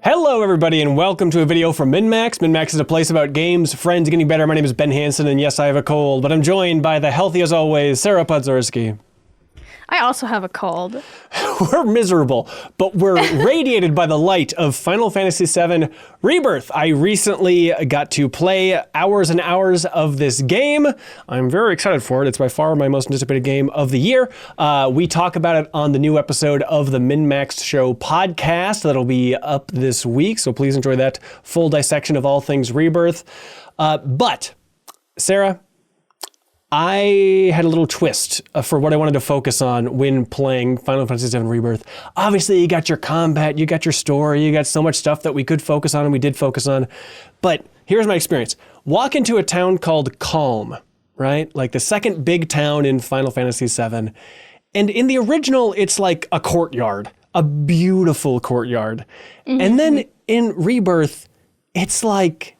Hello everybody and welcome to a video from MinMax. MinMax is a place about games, friends, getting better. My name is Ben Hansen and yes, I have a cold, but I'm joined by the healthy as always, Sarah Podzorski. I also have a cold. We're miserable, but we're radiated by the light of Final Fantasy VII Rebirth. I recently got to play hours and hours of this game. I'm very excited for it. It's by far my most anticipated game of the year. We talk about it on the new episode of the MinMax Show podcast that'll be up this week, so please enjoy that full dissection of all things Rebirth. But, Sarah, I had a little twist for what I wanted to focus on when playing Final Fantasy VII Rebirth. Obviously, you got your combat, you got your story, you got so much stuff that we could focus on and we did focus on. But here's my experience. Walk into a town called Kalm, right? Like the second big town in Final Fantasy VII. And in the original, it's like a courtyard, a beautiful courtyard. Mm-hmm. And then in Rebirth, it's like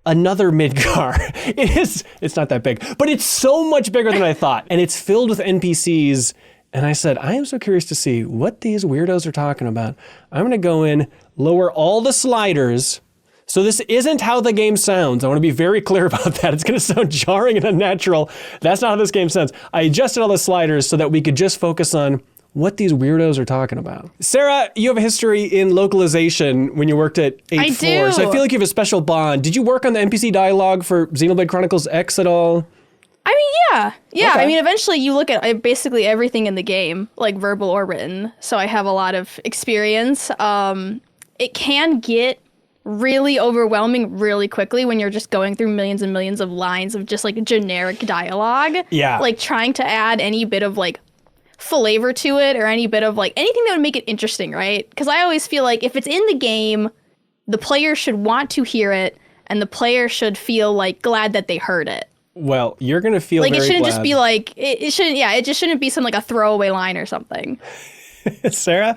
another Midgar. It's not that big, but it's so much bigger than I thought. And it's filled with NPCs. And I said, I am so curious to see what these weirdos are talking about. I'm gonna go in, lower all the sliders. So this isn't how the game sounds. I wanna be very clear about that. It's gonna sound jarring and unnatural. That's not how this game sounds. I adjusted all the sliders so that we could just focus on what these weirdos are talking about. Sarah, you have a history in localization when you worked at 8-4, I do. so I feel like you have a special bond. Did you work on the NPC dialogue for Xenoblade Chronicles X at all? I mean, yeah. Okay. I mean, eventually you look at basically everything in the game, like verbal or written. So I have a lot of experience. It can get really overwhelming really quickly when you're just going through millions and millions of lines of just like generic dialogue. Yeah. Like trying to add any bit of like flavor to it or any bit of like anything that would make it interesting, right? Because I always feel like if it's in the game, the player should want to hear it and the player should feel like glad that they heard it. Well, you're gonna feel like very it shouldn't glad. just be like it shouldn't. Yeah, it just shouldn't be some like a throwaway line or something. Sarah,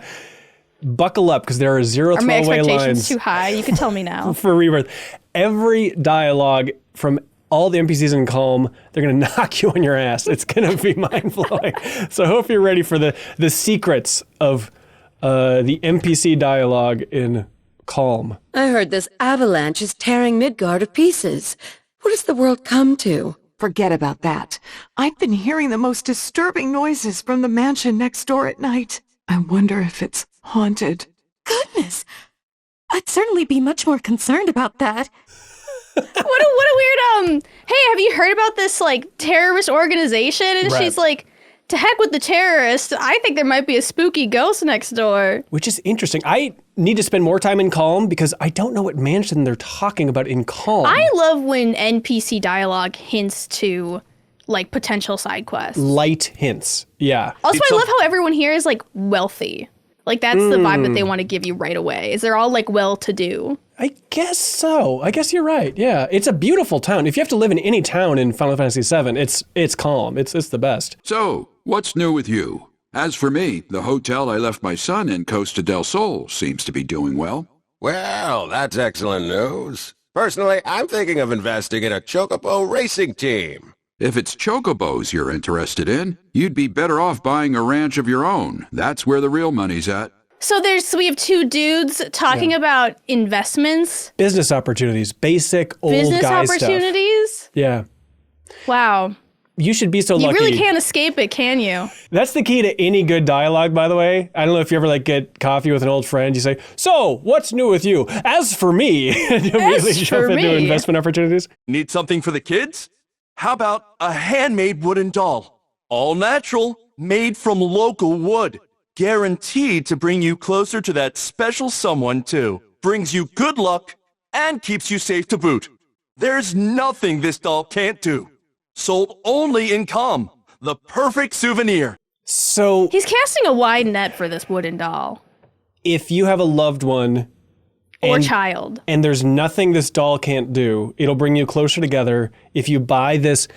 buckle up because there are zero Are my throwaway expectations lines too high? You can tell me now. for Rebirth. Every dialogue from all the NPCs in Kalm, they're gonna knock you on your ass. It's gonna be mind-blowing. So I hope you're ready for the secrets of the NPC dialogue in Kalm. I heard this avalanche is tearing Midgar to pieces. What has the world come to? Forget about that. I've been hearing the most disturbing noises from the mansion next door at night. I wonder if it's haunted. Goodness! I'd certainly be much more concerned about that. What a weird hey, have you heard about this like terrorist organization? And Right. she's like, to heck with the terrorists. I think there might be a spooky ghost next door. Which is interesting. I need to spend more time in Kalm because I don't know what mansion they're talking about in Kalm. I love when NPC dialogue hints to like potential side quests. Light hints. Yeah. Also, I love how everyone here is like wealthy. Like that's the vibe that they want to give you right away. Is they're all like well-to-do. I guess so. I guess you're right. Yeah. It's a beautiful town. If you have to live in any town in Final Fantasy VII, it's Kalm. It's the best. So, what's new with you? As for me, the hotel I left my son in Costa del Sol seems to be doing well. Well, that's excellent news. Personally, I'm thinking of investing in a Chocobo racing team. If it's chocobos you're interested in, you'd be better off buying a ranch of your own. That's where the real money's at. So we have two dudes talking about investments. Business opportunities. Basic old Business guy opportunities? stuff. Yeah. Wow. You should be so lucky. You really can't escape it, can you? That's the key to any good dialogue, by the way. I don't know if you ever like get coffee with an old friend. You say, so what's new with you? As for me, and you immediately jump into investment opportunities. Need something for the kids? How about a handmade wooden doll? All natural, made from local wood. Guaranteed to bring you closer to that special someone too. Brings you good luck and keeps you safe to boot. There's nothing this doll can't do. Sold only in Kalm. The perfect souvenir. So He's casting a wide net for this wooden doll. if you have a loved one Or child. and there's nothing this doll can't do, it'll bring you closer together. If you buy this,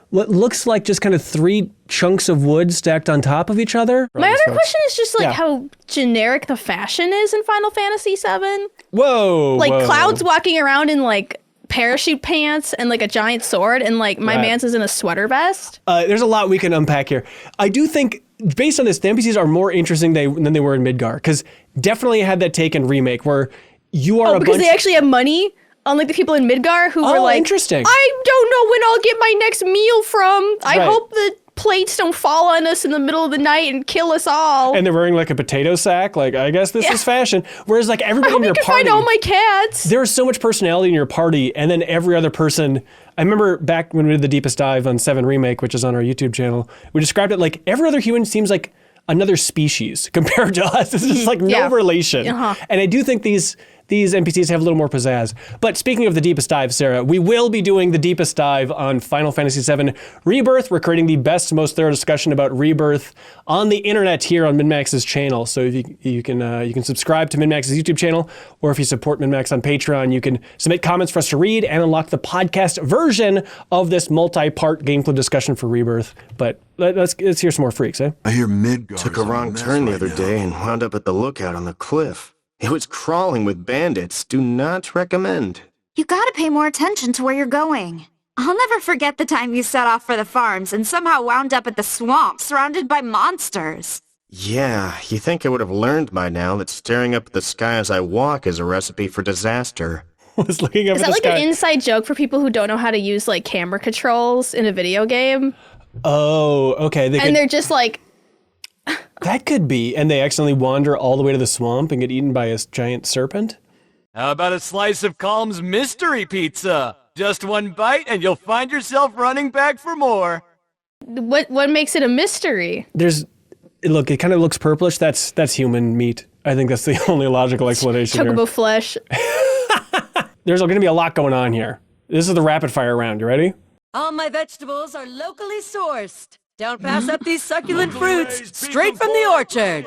what looks like just kind of 3 chunks of wood stacked on top of each other. My other question is just like Yeah. how generic the fashion is in Final Fantasy VII. Whoa. Like whoa. Cloud's walking around in like parachute pants and like a giant sword, and like my Right. man's is in a sweater vest. There's a lot we can unpack here. I do think based on this, the NPCs are more interesting than they were in Midgar, because definitely had that take in Remake where you are because they actually have money, unlike the people in Midgar who were like, interesting. I don't know when I'll get my next meal from. I hope the plates don't fall on us in the middle of the night and kill us all. And they're wearing like a potato sack. Like, I guess this is fashion. Whereas like everybody in your party, find all my cats. There's so much personality in your party, and then every other person. I remember back when we did the deepest dive on VII Remake, which is on our YouTube channel, we described it like every other human seems like another species compared to us. It's just like no relation. And I do think these NPCs have a little more pizzazz. But speaking of the deepest dive, Sarah, we will be doing the deepest dive on Final Fantasy VII Rebirth. We're creating the best, most thorough discussion about Rebirth on the internet here on MinMax's channel. So if you can subscribe to MinMax's YouTube channel, or if you support MinMax on Patreon, you can submit comments for us to read and unlock the podcast version of this multi-part game club discussion for Rebirth. But let's hear some more freaks, eh? I hear Midgar Took a wrong turn the other day and wound up at the lookout on the cliff. It was crawling with bandits. Do not recommend. You gotta pay more attention to where you're going. I'll never forget the time you set off for the farms and somehow wound up at the swamp surrounded by monsters. Yeah, you think I would have learned by now that staring up at the sky as I walk is a recipe for disaster. Was looking up Is at that the like sky. an inside joke for people who don't know how to use like camera controls in a video game? Oh, okay. They're just like... That could be. And they accidentally wander all the way to the swamp and get eaten by a giant serpent? How about a slice of Kalm's mystery pizza? Just one bite and you'll find yourself running back for more. What makes it a mystery? Look, it kind of looks purplish. That's human meat. I think that's the only logical explanation Chocobo here. flesh. There's going to be a lot going on here. This is the rapid fire round. You ready? All my vegetables are locally sourced. Don't pass up these succulent fruits, straight from the orchard.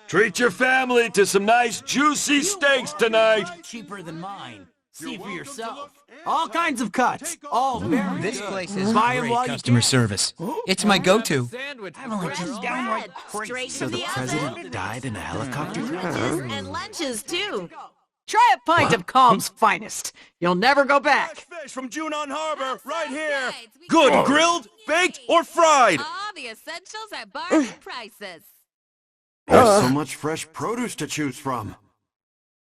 Treat your family to some nice juicy steaks tonight. Cheaper than mine. See for yourself. All kinds of cuts. All very This good. place is Buy 'em great while you customer can. service. It's my go-to. Avalanche is downright crazy. So the president died in a helicopter crash? And lunches, too. Try a pint of Kalm's finest. You'll never go back. Fish from Junon Harbor, right here. Good grilled, baked, or fried. All the essentials at bargain prices. There's so much fresh produce to choose from.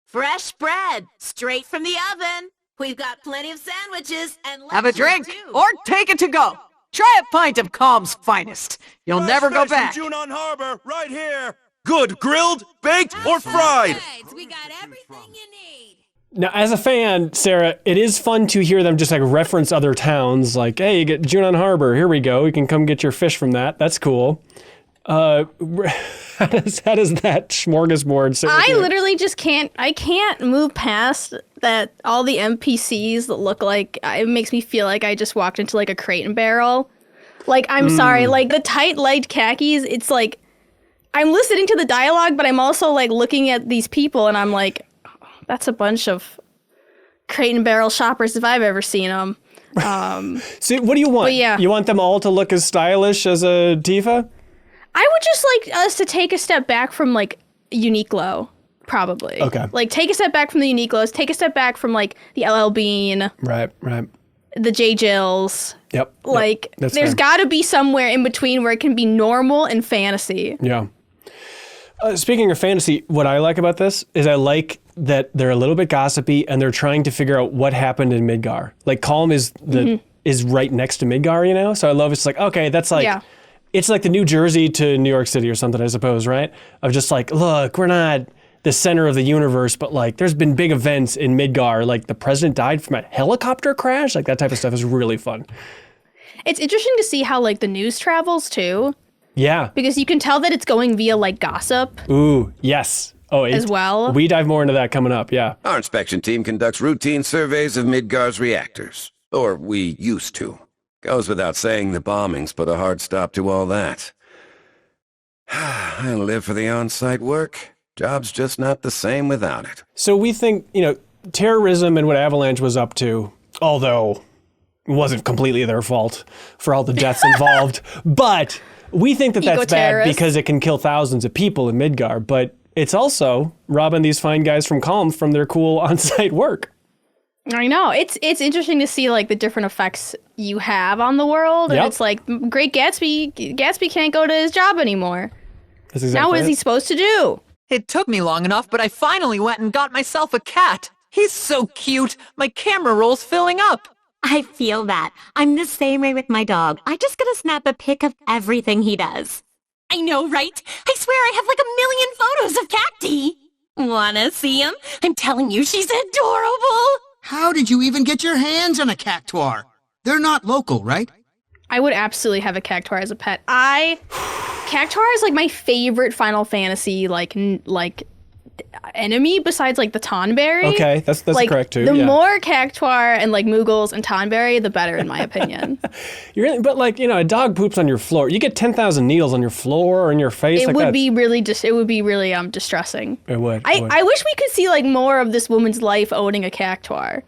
Fresh bread, straight from the oven. We've got plenty of sandwiches and lunches Have a drink too. or take it to go. Try a pint of Kalm's finest. You'll never go back. From Junon Harbor, right here. Good grilled, baked, or fried. We got everything you need. Now, as a fan, Sarah, it is fun to hear them just like reference other towns. Like, hey, you get Junon Harbor. Here we go. You can come get your fish from that. That's cool. How does that smorgasbord sit with I you? literally just can't move past that all the NPCs that look like, it makes me feel like I just walked into like a crate and barrel. Like, I'm sorry, like the tight-legged khakis, it's like, I'm listening to the dialogue, but I'm also like looking at these people and I'm like, oh, that's a bunch of crate and barrel shoppers if I've ever seen them. See, what do you want? Yeah. You want them all to look as stylish as a Tifa? I would just like us to take a step back from like Uniqlo, probably. Okay. Like take a step back from the Uniqlos, take a step back from like the LL Bean, Right. the J. Jills. Yep. Like That's there's fair. got to be somewhere in between where it can be normal and fantasy. Yeah. Speaking of fantasy, what I like about this is I like that they're a little bit gossipy and they're trying to figure out what happened in Midgar. Like Kalm is right next to Midgar, you know? So I love it's like, okay, that's like, it's like the New Jersey to New York City or something, I suppose, right? Of just like, look, we're not the center of the universe, but like there's been big events in Midgar. Like the president died from a helicopter crash. Like that type of stuff is really fun. It's interesting to see how like the news travels too. Yeah. Because you can tell that it's going via like gossip. Ooh, yes. Oh, as well. We dive more into that coming up, yeah. Our inspection team conducts routine surveys of Midgar's reactors. Or we used to. Goes without saying the bombings put a hard stop to all that. I live for the on-site work. Job's just not the same without it. So we think, terrorism and what Avalanche was up to, although it wasn't completely their fault for all the deaths involved, but we think that that's bad because it can kill thousands of people in Midgar, but it's also robbing these fine guys from Kalm from their cool on-site work. I know. It's interesting to see like the different effects you have on the world. And it's like Great Gatsby can't go to his job anymore. That's exactly now what is he supposed to do? It took me long enough, but I finally went and got myself a cat. He's so cute. My camera roll's filling up. I feel that. I'm the same way with my dog. I just gotta snap a pic of everything he does. I know, right? I swear I have like 1 million photos of Cacti. Wanna see him? I'm telling you, she's adorable. How did you even get your hands on a cactuar? They're not local, right? I would absolutely have a cactuar as a pet. Cactuar is like my favorite Final Fantasy like enemy besides like the Tonberry. Okay, that's like, correct too. The more Cactuar and like Moogles and Tonberry, the better in my opinion. But like, a dog poops on your floor. You get 10,000 needles on your floor or in your face. It would be really distressing. It would. I wish we could see like more of this woman's life owning a Cactuar.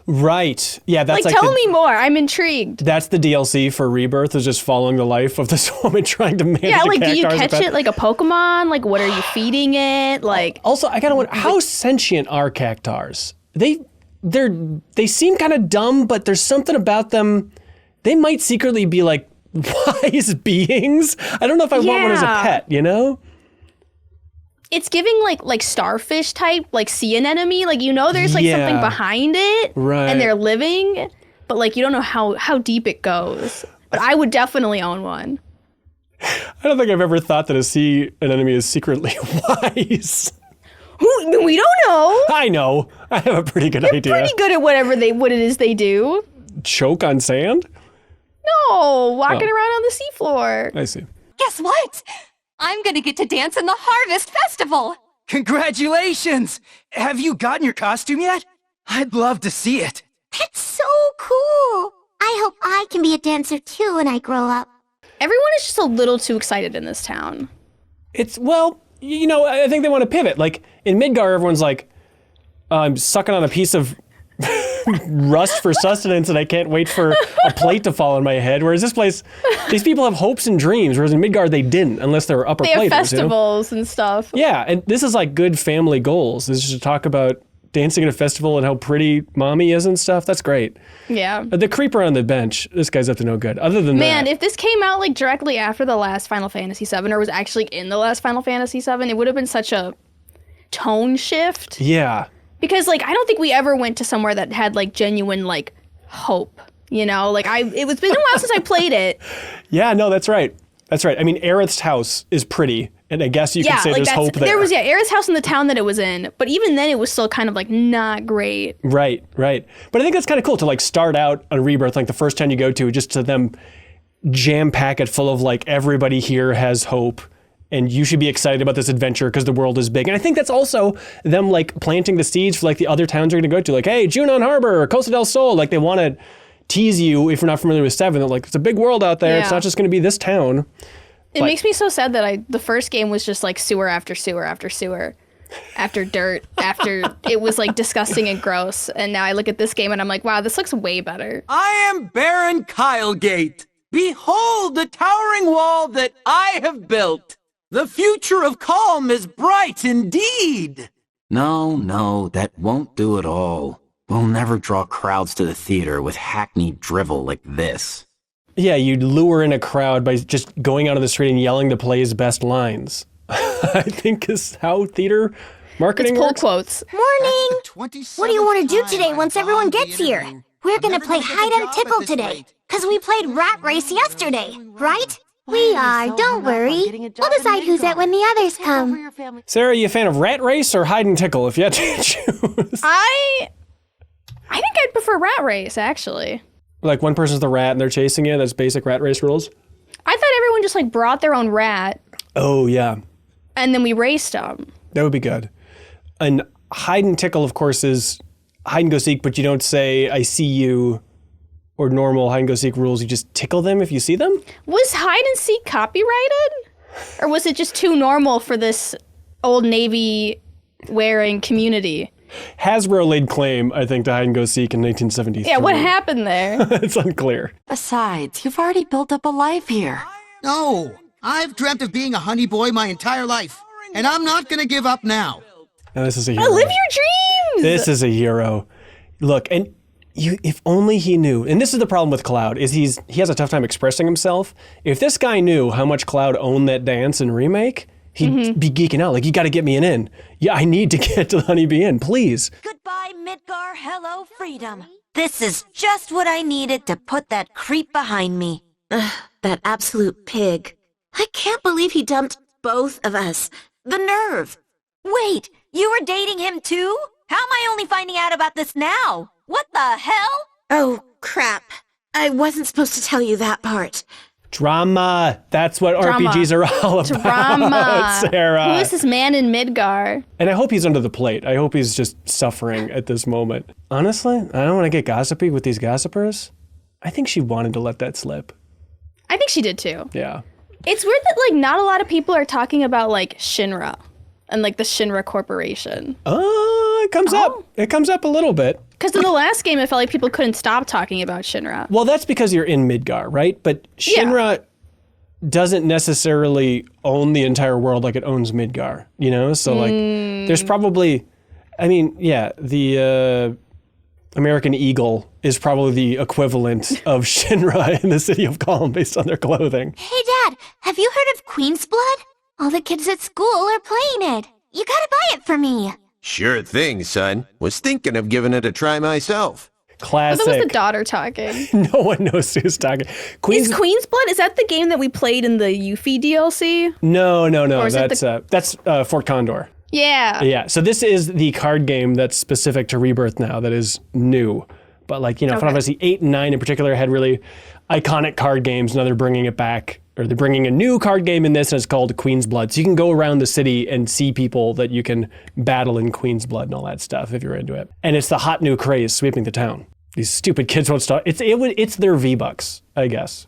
Right. Yeah, that's like tell me more. I'm intrigued. That's the DLC for Rebirth, is just following the life of this woman trying to manage a cactuar. Do you catch it like a Pokemon? Like, what are you feeding it? Like, also, I gotta wonder, how sentient are cactuars? They seem kind of dumb, but there's something about them. They might secretly be like wise beings. I don't know if I want one as a pet. It's giving like starfish type, like sea anemone. Like, there's like something behind it, right? And they're living, but like you don't know how deep it goes. But I would definitely own one. I don't think I've ever thought that a sea anemone is secretly wise. We don't know. I know. I have a pretty good idea. Pretty good at what it is they do. Choke on sand? No, walking around on the seafloor. I see. Guess what? I'm gonna get to dance in the Harvest Festival. Congratulations! Have you gotten your costume yet? I'd love to see it. That's so cool. I hope I can be a dancer too when I grow up. Everyone is just a little too excited in this town. I think they want to pivot. Like in Midgar, everyone's like, I'm sucking on a piece of rust for sustenance and I can't wait for a plate to fall on my head. Whereas this place, these people have hopes and dreams. Whereas in Midgar, they didn't, unless they were upper platers. They have festivals and stuff. Yeah, and this is like good family goals. This is to talk about dancing at a festival and how pretty mommy is and stuff. That's great. Yeah. The creeper on the bench, this guy's up to no good. Other than Man, if this came out like directly after the last Final Fantasy VII or was actually in the last Final Fantasy VII, it would have been such a tone shift. Yeah. Because like I don't think we ever went to somewhere that had like genuine like hope. Like it's been a while since I played it. Yeah, no, that's right. That's right. I mean, Aerith's house is pretty, and I guess you could say there's hope there. There was Aerith's house in the town that it was in, but even then it was still kind of like not great. Right. But I think that's kind of cool to like start out on Rebirth, like the first town you go to, just to them jam pack it full of like everybody here has hope. And you should be excited about this adventure because the world is big. And I think that's also them like planting the seeds for like the other towns you're going to go to. Like, hey, Junon Harbor, Costa del Sol. Like they want to tease you, if you're not familiar with 7, that like it's a big world out there. Yeah. It's not just going to be this town. It makes me so sad that the first game was just like sewer after sewer after sewer. After dirt, after it was like disgusting and gross. And now I look at this game and I'm like, wow, this looks way better. I am Baron Kylegate. Behold the towering wall that I have built. The future of Kalm is bright indeed. No, that won't do at all. We'll never draw crowds to the theater with hackneyed drivel like this. Yeah, you'd lure in a crowd by just going out on the street and yelling the play's best lines. I think is how theater marketing works. Quotes. Morning! What do you want to do today once everyone gets here? We're gonna play hide and tickle today, because we played rat race yesterday, right? We are, don't worry. We'll decide who's it when the others come. Sarah, you a fan of rat race or hide and tickle, if you had to choose? I think I'd prefer rat race, actually. Like one person's the rat and they're chasing you, that's basic rat race rules? I thought everyone just like brought their own rat. Oh, yeah. And then we raced them. That would be good. And hide and tickle, of course, is hide and go seek, but you don't say, I see you, or normal hide and go seek rules. You just tickle them if you see them? Was hide and seek copyrighted? Or was it just too normal for this Old Navy wearing community? Hasbro laid claim, I think, to hide and go seek in 1973. Yeah, what happened there? It's unclear. Besides, you've already built up a life here. No, I've dreamt of being a honey boy my entire life, and I'm not gonna give up now. Now, this is a hero. Live your dreams! This is a hero. Look, and if only he knew, and this is the problem with Cloud, is he has a tough time expressing himself. If this guy knew how much Cloud owned that dance in Remake, he'd be geeking out. Like, you got to get me an in. Yeah, I need to get to the Honeybee Inn, please. Goodbye, Midgar. Hello, freedom. This is just what I needed to put that creep behind me. Ugh, that absolute pig. I can't believe he dumped both of us. The nerve. Wait, you were dating him too? How am I only finding out about this now? What the hell? Oh, crap. I wasn't supposed to tell you that part. Drama. That's what RPGs are all about, Drama. Sarah. Who is this man in Midgar? And I hope he's under the plate. I hope he's just suffering at this moment. Honestly, I don't want to get gossipy with these gossipers. I think she wanted to let that slip. I think she did too. Yeah. It's weird that like not a lot of people are talking about like Shinra and like the Shinra Corporation. It comes up. It comes up a little bit. Because in the last game, I felt like people couldn't stop talking about Shinra. Well, that's because you're in Midgar, right? But Shinra doesn't necessarily own the entire world like it owns Midgar, you know? So like, there's probably, I mean, yeah, the American Eagle is probably the equivalent of Shinra in the city of Kalm based on their clothing. Hey, Dad, have you heard of Queen's Blood? All the kids at school are playing it. You gotta buy it for me. Sure thing, son. Was thinking of giving it a try myself. Classic. That was the daughter talking. No one knows who's talking. Is Queen's Blood, is that the game that we played in the Yuffie DLC? No. Or is That's Fort Condor. Yeah. Yeah. So this is the card game that's specific to Rebirth now that is new. But like, you know, Final Fantasy 8 and 9 in particular had really iconic card games. Now they're bringing it back, or they're bringing a new card game in this, and it's called Queen's Blood. So you can go around the city and see people that you can battle in Queen's Blood and all that stuff if you're into it. And it's the hot new craze sweeping the town. These stupid kids won't stop. It's their V-Bucks, I guess.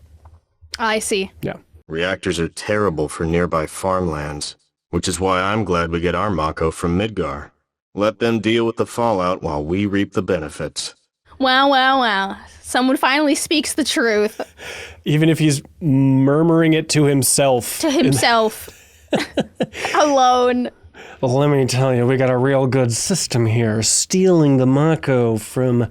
I see. Yeah. Reactors are terrible for nearby farmlands, which is why I'm glad we get our Mako from Midgar. Let them deal with the fallout while we reap the benefits. Wow. Someone finally speaks the truth. Even if he's murmuring it to himself. To himself. Alone. Well, let me tell you, we got a real good system here. Stealing the Mako from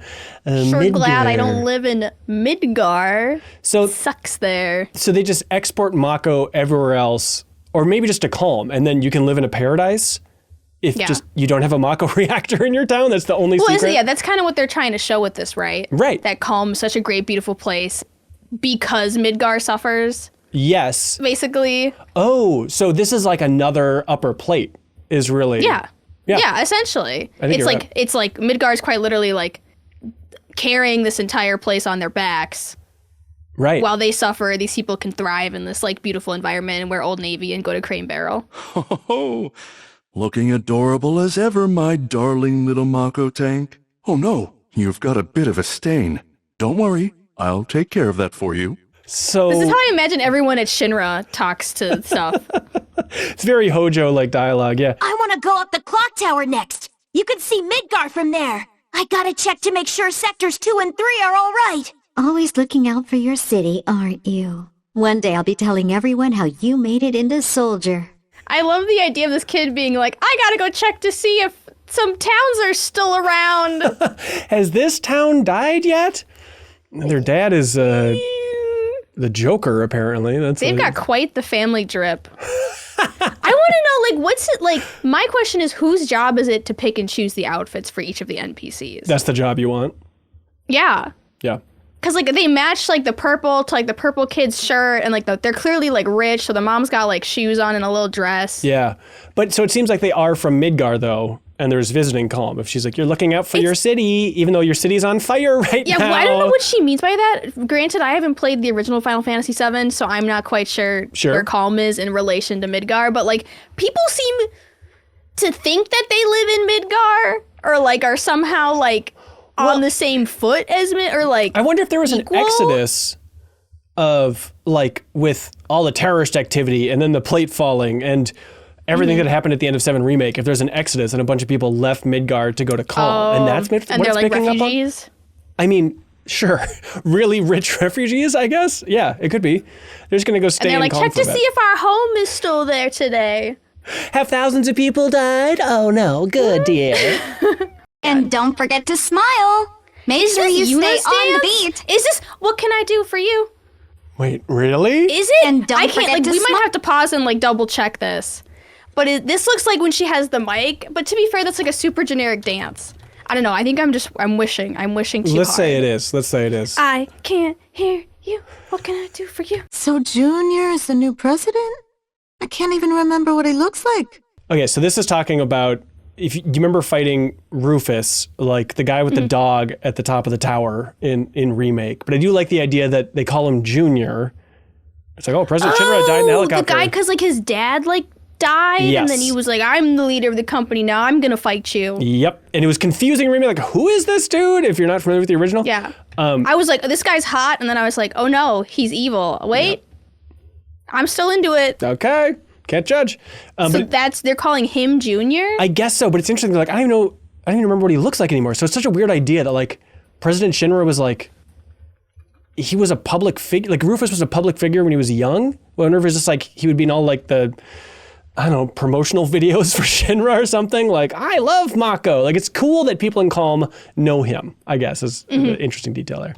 Midgar. Glad I don't live in Midgar. So sucks there. So they just export Mako everywhere else, or maybe just to Kalm, and then you can live in a paradise if just you don't have a Mako reactor in your town. That's the only secret. Yeah, that's kind of what they're trying to show with this, right? Right. That Kalm's such a great, beautiful place because Midgar suffers. Yes. Basically. Oh, so this is like another upper plate. Is really yeah, essentially. It's like Midgar's quite literally like carrying this entire place on their backs. Right. While they suffer, these people can thrive in this like beautiful environment and wear Old Navy and go to Crane Barrel. Oh, looking adorable as ever, my darling little Mako tank. Oh no, you've got a bit of a stain. Don't worry, I'll take care of that for you. So this is how I imagine everyone at Shinra talks to stuff. It's very Hojo-like dialogue, yeah. I want to go up the clock tower next. You can see Midgar from there. I gotta check to make sure sectors 2 and 3 are all right. Always looking out for your city, aren't you? One day I'll be telling everyone how you made it into Soldier. I love the idea of this kid being like, I gotta go check to see if some towns are still around. Has this town died yet? Their dad is the Joker, apparently. They've got quite the family drip. I want to know, like, what's it like? My question is, whose job is it to pick and choose the outfits for each of the NPCs? That's the job you want? Yeah. Yeah. Because, like, they match, like, the purple to, like, the purple kid's shirt, and, like, they're clearly, like, rich, so the mom's got, like, shoes on and a little dress. Yeah. But, so it seems like they are from Midgar, though, and there's visiting Kalm. If she's like, you're looking out for your city, even though your city's on fire right now. Yeah, well, I don't know what she means by that. Granted, I haven't played the original Final Fantasy VII, so I'm not quite sure where Kalm is in relation to Midgar, but, like, people seem to think that they live in Midgar, or, like, are somehow, like, on the same foot as or like I wonder if there was equal? An exodus of like with all the terrorist activity and then the plate falling and everything that happened at the end of VII Remake. If there's an exodus and a bunch of people left Midgar to go to Kalm, and that's what they're it's like picking refugees. Up on? I mean, sure, really rich refugees. I guess, yeah, it could be. They're just gonna go stay. And they're like, in Kalm check to see if our home is still there today. Have thousands of people died? Oh no, good dear. And don't forget to smile. Make sure you stay on the beat. Is this what can I do for you? Wait, really? Is it? And don't I can't. forget Like, to we might have to pause and like double check this. But this looks like when she has the mic. But to be fair, that's like a super generic dance. I don't know. I think I'm wishing too Let's hard. say it is. I can't hear you. What can I do for you? So Junior is the new president? I can't even remember what he looks like. Okay, so this is talking about, do you remember fighting Rufus, like the guy with the dog at the top of the tower in Remake? But I do like the idea that they call him Junior. It's like, oh, President Shinra died in a helicopter. The guy, because like his dad like died, and then he was like, I'm the leader of the company now. I'm gonna fight you. Yep, and it was confusing Remake, like, who is this dude? If you're not familiar with the original. Yeah. I was like, this guy's hot, and then I was like, oh no, he's evil. Wait, I'm still into it. Okay, can't judge. So they're calling him Junior? I guess so, but it's interesting. Like, I don't even remember what he looks like anymore. So it's such a weird idea that like President Shinra was like, he was a public figure. Like Rufus was a public figure when he was young. Well, I wonder if it's just like he would be in all like the, I don't know, promotional videos for Shinra or something. Like, I love Mako. Like, it's cool that people in Kalm know him, I guess, is an interesting detail there.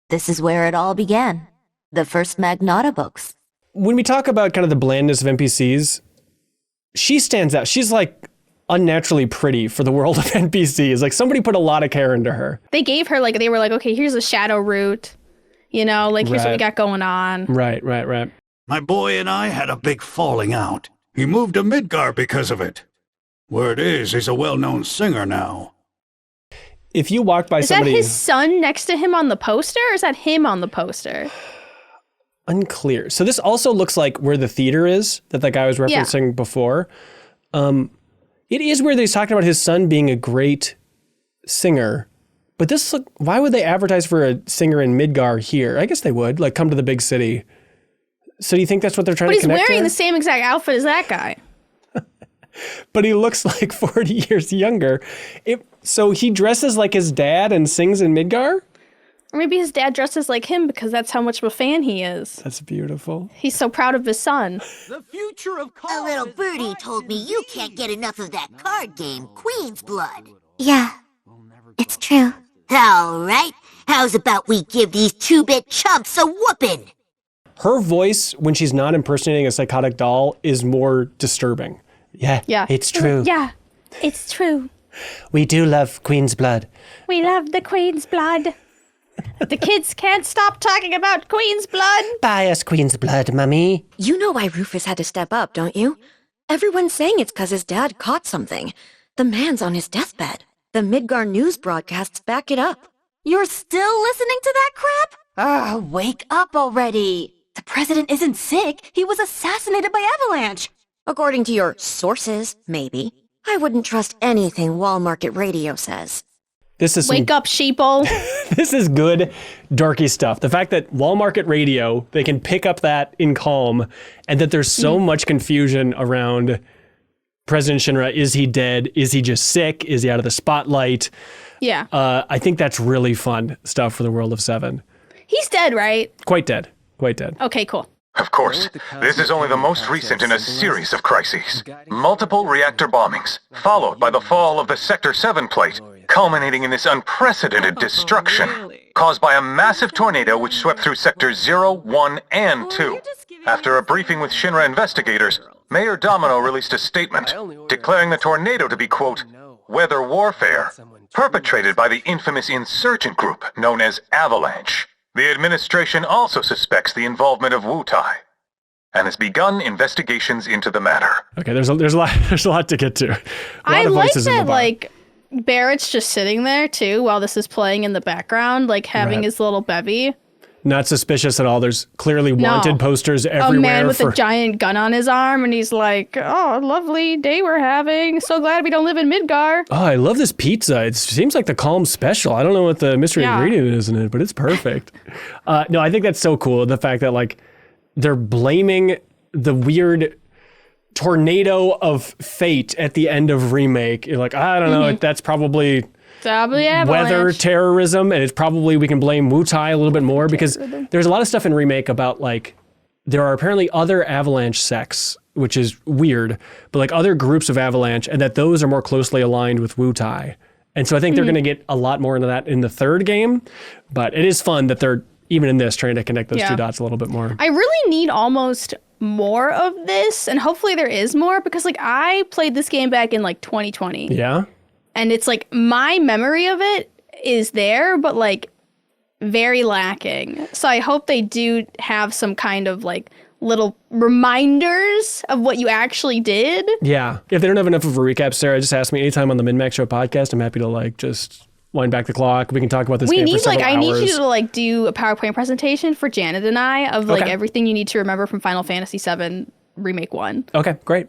This is where it all began. The first Magnata books. When we talk about kind of the blandness of NPCs, she stands out. She's like unnaturally pretty for the world of NPCs. Like, somebody put a lot of care into her. They gave her like, they were like, okay, here's a shadow root. You know, like, here's what we got going on. Right. My boy and I had a big falling out. He moved to Midgar because of it. Word is, he's a well-known singer now. If you walk by somebody... Is that his son next to him on the poster, or is that him on the poster? Unclear. So this also looks like where the theater is that guy was referencing before. It is where he's talking about his son being a great singer. But why would they advertise for a singer in Midgar here? I guess they would, like, come to the big city. So do you think that's what they're trying to connect to? But he's wearing the same exact outfit as that guy. But he looks like 40 years younger. So he dresses like his dad and sings in Midgar? Or maybe his dad dresses like him because that's how much of a fan he is. That's beautiful. He's so proud of his son. The future of A little birdie told me you can't get enough of that card game, Queen's Blood. Yeah, it's true. All right, how's about we give these 2-bit chumps a whooping? Her voice, when she's not impersonating a psychotic doll, is more disturbing. Yeah, it's true. Yeah, it's true. We do love Queen's Blood. We love the Queen's Blood. The kids can't stop talking about Queen's Blood. Buy us Queen's Blood, Mummy. You know why Rufus had to step up, don't you? Everyone's saying it's because his dad caught something. The man's on his deathbed. The Midgar news broadcasts back it up. You're still listening to that crap? Wake up already. The president isn't sick. He was assassinated by Avalanche. According to your sources, maybe. I wouldn't trust anything Wall Market Radio says. This is Wake up, sheeple. This is good, dorky stuff. The fact that Wall Market Radio, they can pick up that in Kalm, and that there's so much confusion around President Shinra. Is he dead? Is he just sick? Is he out of the spotlight? Yeah. I think that's really fun stuff for the world of Seven. He's dead, right? Quite dead. Quite dead. Okay, cool. Of course, this is only the most recent in a series of crises. Multiple reactor bombings, followed by the fall of the Sector 7 plate, culminating in this unprecedented destruction, caused by a massive tornado which swept through Sectors 0, 1, and 2. After a briefing with Shinra investigators, Mayor Domino released a statement, declaring the tornado to be, quote, weather warfare, perpetrated by the infamous insurgent group known as Avalanche. The administration also suspects the involvement of Wutai, and has begun investigations into the matter. Okay, there's a lot to get to. I like that, like, Barrett's just sitting there too while this is playing in the background, like having his little bevy. Not suspicious at all. There's clearly wanted posters everywhere. A man with a giant gun on his arm, and he's like, oh, lovely day we're having. So glad we don't live in Midgar. Oh, I love this pizza. It seems like the Kalm special. I don't know what the mystery ingredient is in it, but it's perfect. No, I think that's so cool. The fact that, like, they're blaming the weird tornado of fate at the end of Remake. You're like, I don't know, that's probably weather terrorism, and it's probably, we can blame Wutai a little bit more, because there's a lot of stuff in Remake about, like, there are apparently other Avalanche sects, which is weird, but like other groups of Avalanche, and that those are more closely aligned with Wutai. And so I think they're going to get a lot more into that in the third game. But it is fun that they're, even in this, trying to connect those two dots a little bit more. I really need almost more of this, and hopefully there is more, because like I played this game back in like 2020. Yeah. And it's like my memory of it is there, but like very lacking. So I hope they do have some kind of like little reminders of what you actually did. Yeah. If they don't have enough of a recap, Sarah, just ask me anytime on the MinMax Show podcast. I'm happy to like just wind back the clock. We can talk about this game for several hours. I need you to like do a PowerPoint presentation for Janet and I of like everything you need to remember from Final Fantasy VII Remake 1. Okay, great.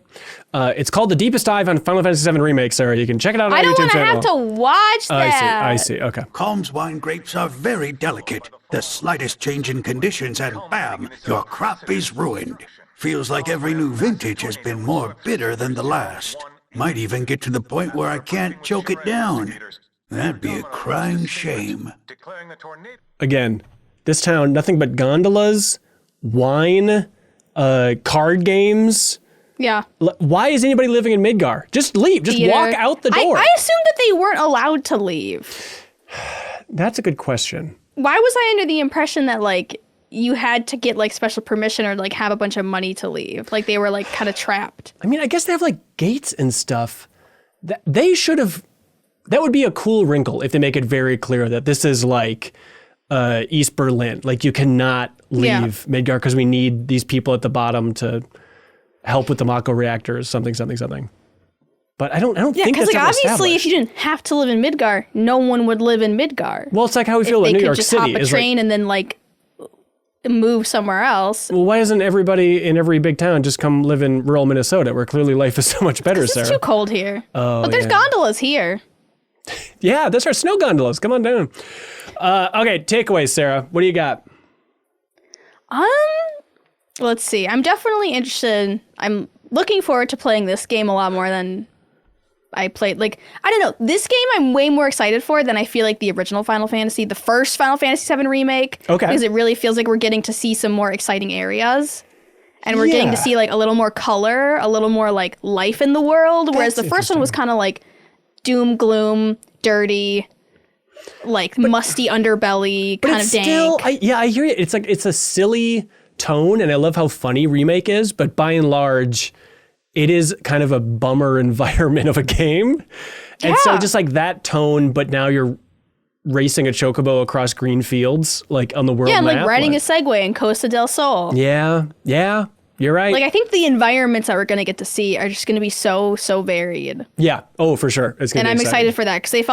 It's called The Deepest Dive on Final Fantasy VII Remake, Sarah. You can check it out on our YouTube channel. I don't want to have to watch that. I see. Okay. Kalm's wine grapes are very delicate. The slightest change in conditions and bam, your crop is ruined. Feels like every new vintage has been more bitter than the last. Might even get to the point where I can't choke it down. That'd be a crying shame. Again, this town, nothing but gondolas, wine, card games. Yeah. Why is anybody living in Midgar? Just leave. Just walk out the door. I assumed that they weren't allowed to leave. That's a good question. Why was I under the impression that like you had to get like special permission or like have a bunch of money to leave? Like they were like kind of trapped. I mean, I guess they have like gates and stuff. They should have. That would be a cool wrinkle if they make it very clear that this is like East Berlin. Like you cannot leave Midgar because we need these people at the bottom to help with the Mako reactors, something. But I don't think that's because like obviously if you didn't have to live in Midgar, no one would live in Midgar. Well, it's like how we feel in New York City. They could just hop a train and then like move somewhere else. Well, why doesn't everybody in every big town just come live in rural Minnesota where clearly life is so much better, Sarah? It's too cold here. Oh, but there's gondolas here. Yeah, those are snow gondolas. Come on down. Okay, takeaways, Sarah. What do you got? Let's see. I'm definitely interested. I'm looking forward to playing this game a lot more than I played. Like, I don't know. This game I'm way more excited for than I feel like the original Final Fantasy, the first Final Fantasy VII Remake. Okay. Because it really feels like we're getting to see some more exciting areas. And we're getting to see like a little more color, a little more like life in the world. Whereas the first one was kind of like doom, gloom, dirty, like musty underbelly, kind of dank. Still, I hear you. It's like, it's a silly tone, and I love how funny Remake is, but by and large, it is kind of a bummer environment of a game. Yeah. And so just like that tone, but now you're racing a chocobo across green fields, like on the world map. Yeah, like riding a Segway in Costa del Sol. Yeah, you're right. Like, I think the environments that we're going to get to see are just going to be so varied. Yeah. Oh, for sure. It's gonna be I'm excited for that because they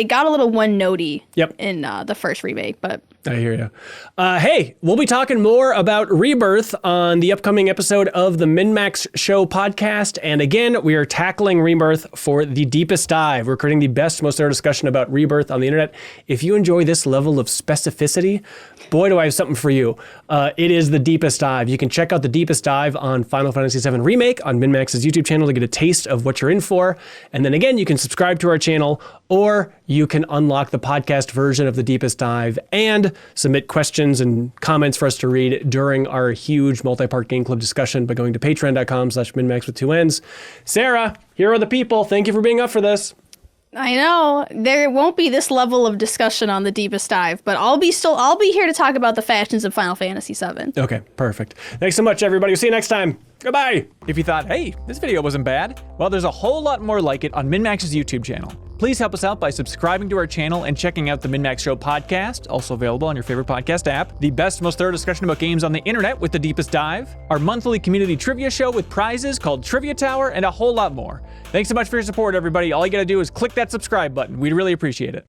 got a little one-notey in the first remake, but I hear you. Hey, we'll be talking more about Rebirth on the upcoming episode of the MinMax Show podcast. And again, we are tackling Rebirth for the deepest dive. We're creating the best, most thorough discussion about Rebirth on the internet. If you enjoy this level of specificity, boy, do I have something for you. It is the deepest dive. You can check out the deepest dive on Final Fantasy VII Remake on MinMax's YouTube channel to get a taste of what you're in for. And then again, you can subscribe to our channel, or you can unlock the podcast version of the deepest dive and submit questions and comments for us to read during our huge multi-part game club discussion by going to patreon.com/minmax with 2 N's. Sarah, here are the people. Thank you for being up for this. I know there won't be this level of discussion on the deepest dive, but I'll be here to talk about the fashions of Final Fantasy VII. Okay, perfect. Thanks so much, everybody. We'll see you next time. Goodbye. If you thought, hey, this video wasn't bad, well, there's a whole lot more like it on MinMax's YouTube channel. Please help us out by subscribing to our channel and checking out the MinMax Show podcast, also available on your favorite podcast app, the best, most thorough discussion about games on the internet with the deepest dive, our monthly community trivia show with prizes called Trivia Tower, and a whole lot more. Thanks so much for your support, everybody. All you gotta do is click that subscribe button. We'd really appreciate it.